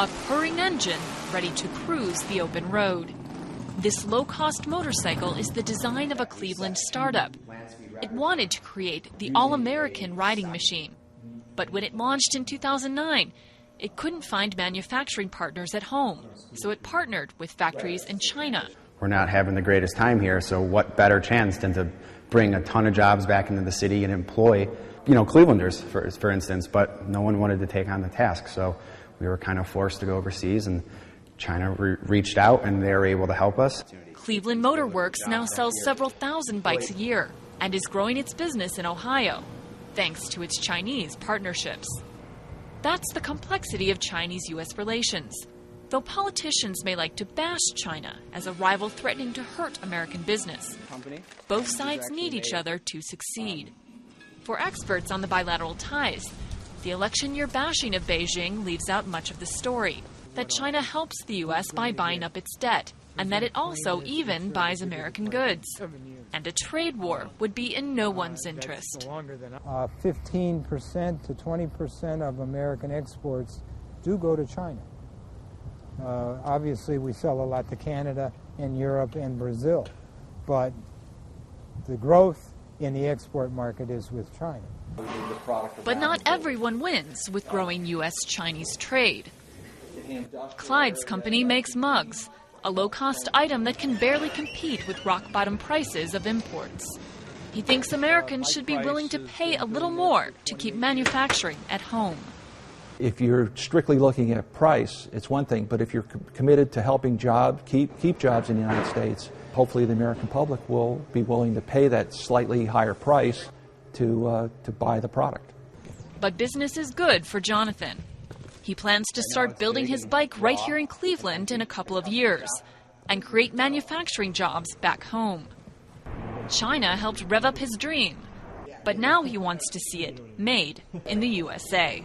a purring engine ready to cruise the open road. This low-cost motorcycle is the design of a Cleveland startup. It wanted to create the all-American riding machine. But when it launched in 2009, it couldn't find manufacturing partners at home, so it partnered with factories in China. We're not having the greatest time here, so what better chance than to bring a ton of jobs back into the city and employ, Clevelanders, for instance, but no one wanted to take on the task, so we were kind of forced to go overseas, and China reached out, and they were able to help us. Cleveland Motor Works now sells several thousand bikes a year and is growing its business in Ohio, thanks to its Chinese partnerships. That's the complexity of Chinese-U.S. relations. Though politicians may like to bash China as a rival threatening to hurt American business, both sides need each other to succeed. For experts on the bilateral ties, the election year bashing of Beijing leaves out much of the story, that China helps the U.S. by buying up its debt, and that it also even buys American goods. And a trade war would be in no one's interest. 15% to 20% of American exports do go to China. Obviously, we sell a lot to Canada and Europe and Brazil, but the growth in the export market is with China. But not everyone wins with growing U.S.-Chinese trade. Clyde's company makes mugs, a low-cost item that can barely compete with rock-bottom prices of imports. He thinks Americans should be willing to pay a little more to keep manufacturing at home. If you're strictly looking at price, it's one thing, but if you're committed to helping keep jobs in the United States, hopefully the American public will be willing to pay that slightly higher price to buy the product. But business is good for Jonathan. He plans to start building his bike right here in Cleveland in a couple of years and create manufacturing jobs back home. China helped rev up his dream, but now he wants to see it made in the USA.